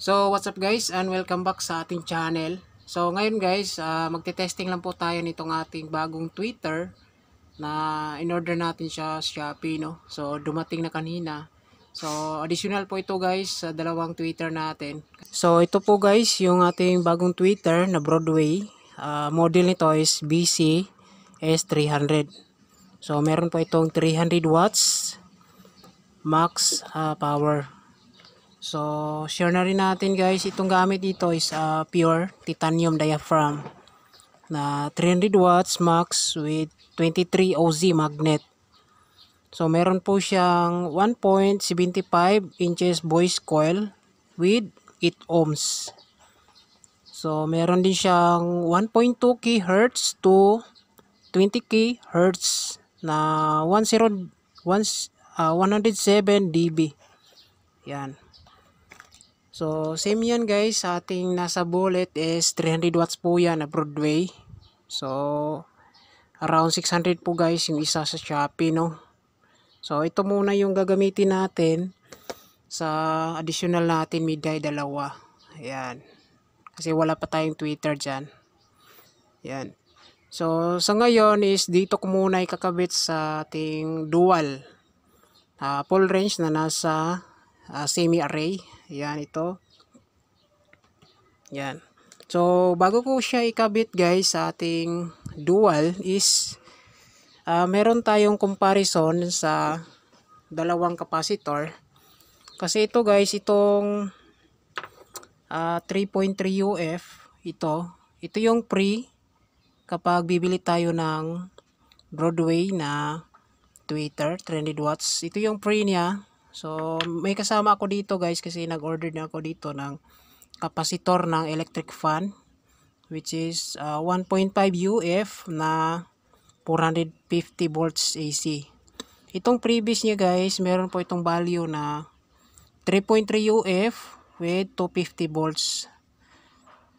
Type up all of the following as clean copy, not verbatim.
So what's up guys, and welcome back sa ating channel. So ngayon guys, magte-testing lang po tayo nitong ating bagong Twitter na in-order natin siya sa Shopee, no? So dumating na kanina. So additional po ito guys sa dalawang Twitter natin. So ito po guys yung ating bagong Twitter na Broadway. Model nito is BC S300. So meron po itong 300 watts max power. So, share na rin natin guys, itong gamit dito is pure titanium diaphragm na 300 watts max with 23 OZ magnet. So, meron po siyang 1.75 inches voice coil with 8 ohms. So, meron din siyang 1.2 kHz to 20 kHz na 107 dB. Yan. So, same yan guys. Sa ating nasa bullet is 300 watts po yan na Broadway. So, around 600 po guys yung isa sa Shopee, no? So, ito muna yung gagamitin natin sa additional natin midday dalawa. Ayan. Kasi wala pa tayong Twitter dyan. Ayan. So, sa ngayon is dito ko muna ikakabit sa ating dual full range na nasa semi-array. Yan ito. Yan. So, bago ko siya ikabit guys sa ating dual is meron tayong comparison sa dalawang capacitor. Kasi ito guys, itong 3.3 UF, ito yung pre kapag bibili tayo ng Broadway na Twitter, 300 watts. Ito yung pre niya. So, may kasama ako dito guys kasi nag-order na ako dito ng kapasitor ng electric fan which is 1.5 UF na 450 volts AC. Itong previous niya guys, meron po itong value na 3.3 UF with 250 volts.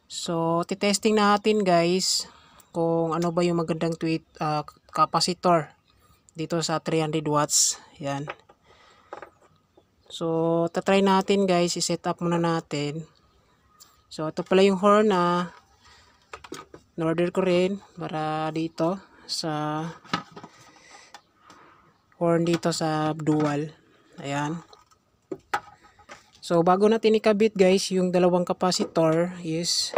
So, titesting natin guys kung ano ba yung magandang kapasitor dito sa 300 watts. Yan. So, tatry natin guys, i-set up muna natin. So, ito pala yung horn na in-order ko rin para dito sa horn dito sa dual. Ayan. So, bago natin ikabit guys, yung dalawang kapasitor is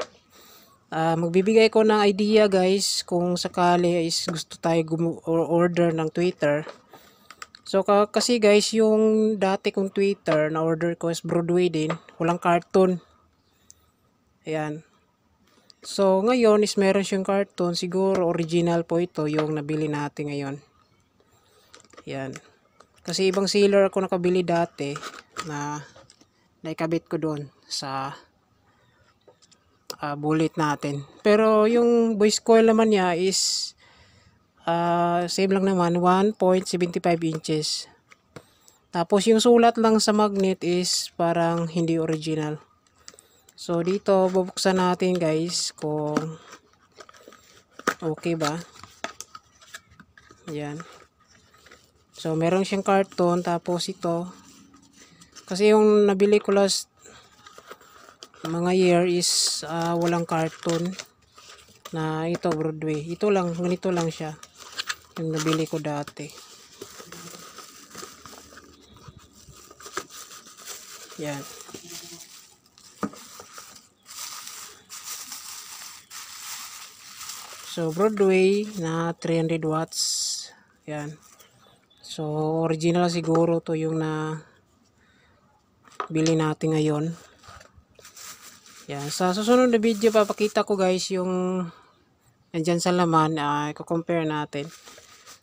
magbibigay ko ng idea guys kung sakali is gusto tayo order ng Twitter. So, kasi guys, yung dati kong Twitter na order ko is Broadway din. Walang cartoon. Ayan. So, ngayon is meron siyang cartoon. Siguro original po ito yung nabili natin ngayon. Ayan. Kasi ibang sealer ako nakabili dati na naikabit ko doon sa bullet natin. Pero yung voice coil naman niya is same lang naman, 1.75 inches. Tapos yung sulat lang sa magnet is parang hindi original. So dito bubuksan natin guys kung okay ba. Ayan. So meron siyang carton, tapos ito kasi yung nabili ko last mga year is walang carton na ito Broadway. Ito lang, ganito lang siya yung nabili ko dati. Yan. So Broadway na 300 watts. Yan. So original siguro to yung na bili natin ngayon. Yan. Sa susunod na video papakita ko guys yung nandyan sa laman. I-compare natin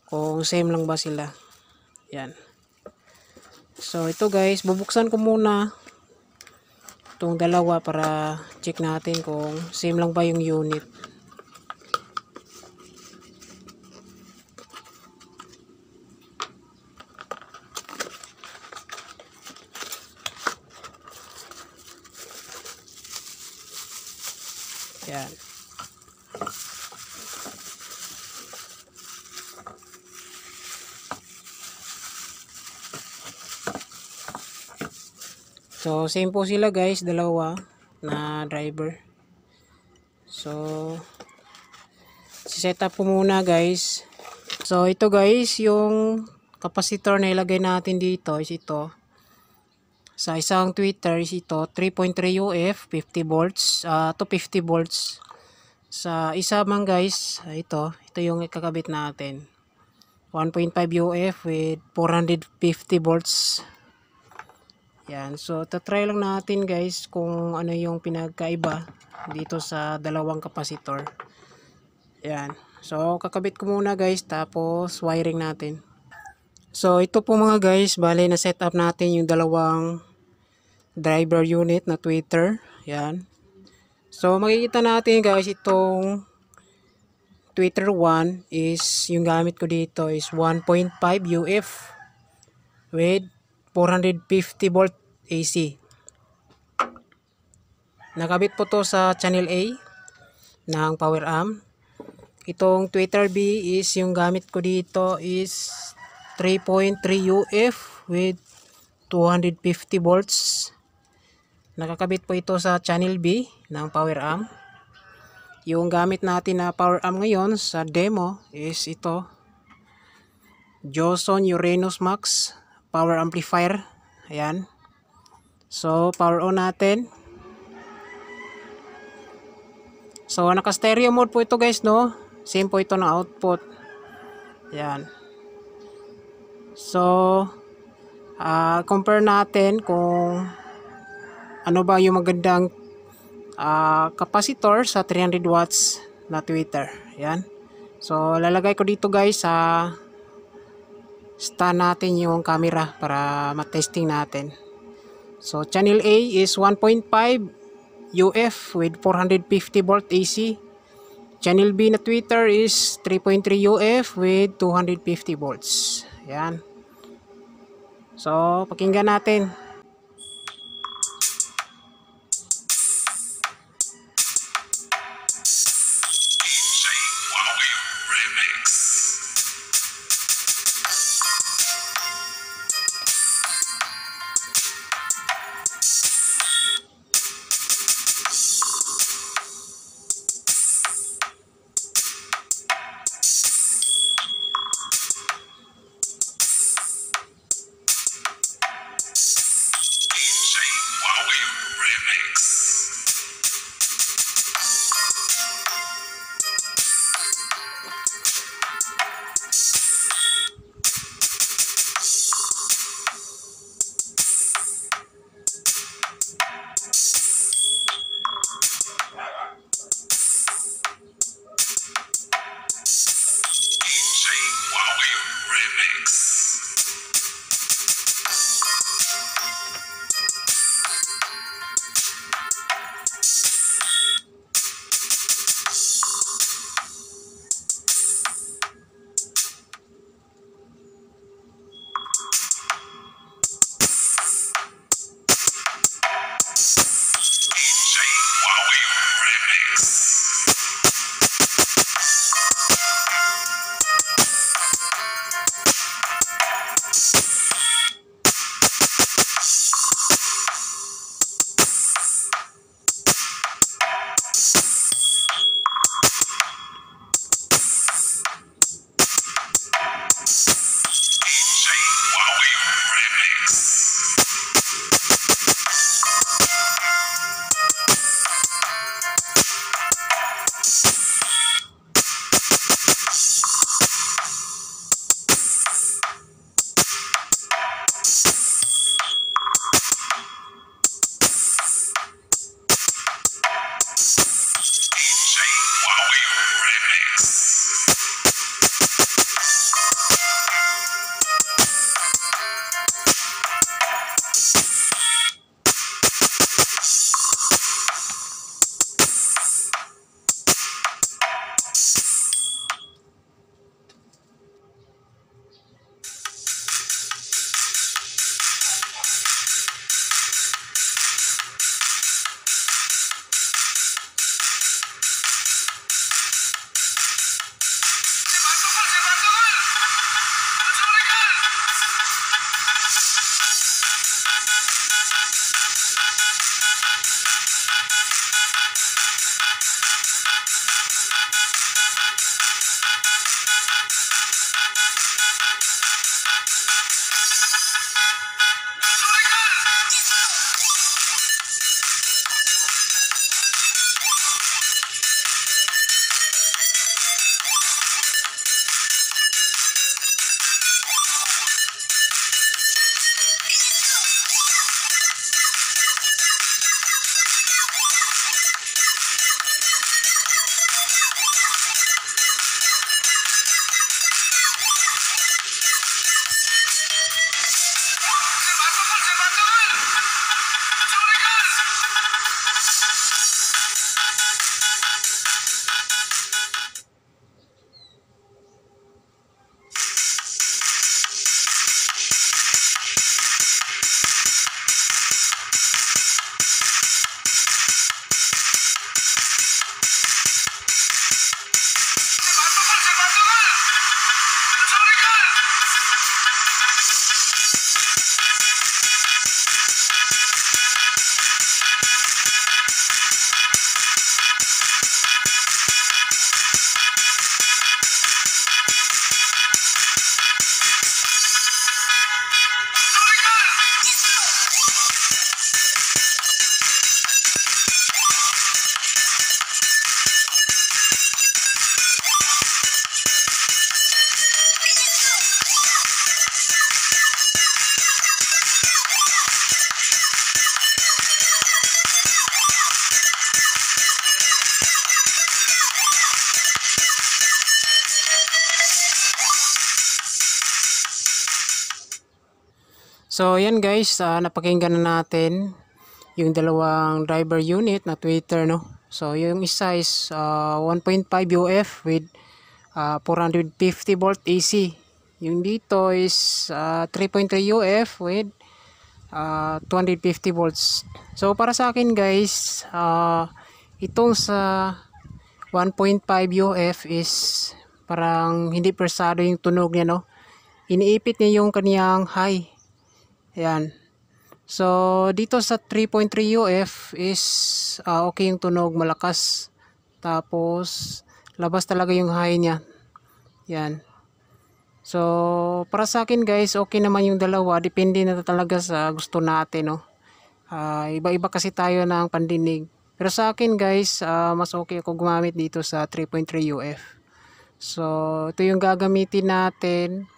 kung same lang ba sila. Yan. So ito guys, bubuksan ko muna itong dalawa para check natin kung same lang ba yung unit. Yan. So same po sila guys, dalawa na driver. So set up ko muna guys. So ito guys, yung capacitor na ilagay natin dito is ito. Sa isang tweeter is ito 3.3 UF 50 volts to 50 volts. Sa isa man guys, ito yung ikakabit natin. 1.5 UF with 450 volts. Yan, so tatry lang natin guys kung ano yung pinagkaiba dito sa dalawang kapasitor. Yan, so kakabit ko muna guys, tapos wiring natin. So ito po mga guys, bale na set up natin yung dalawang driver unit na tweeter. Yan, so makikita natin guys, itong tweeter 1 is yung gamit ko dito is 1.5 UF with 450 volt AC. Nakabit po to sa channel A ng power amp. Itong tweeter B is yung gamit ko dito is 3.3 UF with 250 volts. Nakakabit po ito sa channel B ng power amp. Yung gamit natin na power amp ngayon sa demo is ito, Joson Uranus Max power amplifier. Ayan. So power on natin. So naka stereo mode po ito guys, no? Same po ito na output. Ayan. So compare natin kung ano ba yung magandang capacitor sa 300 watts na tweeter. Ayan. So lalagay ko dito guys sa stand natin yung camera para matesting natin. So channel A is 1.5 UF with 450 volt AC. Channel B na tweeter is 3.3 UF with 250 volts. Yan. So pakinggan natin. So yan guys, napakinggan na natin yung dalawang driver unit na tweeter, no. So yung isa is 1.5 UF with 450 volt AC. Yung dito is 3.3 UF with 250 volts. So para sa akin guys, itong sa 1.5 UF is parang hindi persado yung tunog niya, no. Iniipit niya yung kaniyang high. Ayan. So dito sa 3.3 UF is okay yung tunog, malakas. Tapos labas talaga yung high niya. Yan. So para sa akin guys, okay naman yung dalawa, depende na talaga sa gusto natin, no. Iba-iba kasi tayo ng pandinig. Pero sa akin guys, mas okay ako gumamit dito sa 3.3 UF. So ito yung gagamitin natin,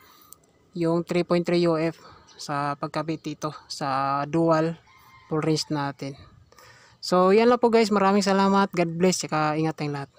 yung 3.3 UF sa pagkabit dito sa dual full range natin. So yan lang po guys, maraming salamat, God bless, saka ingat tayong lahat.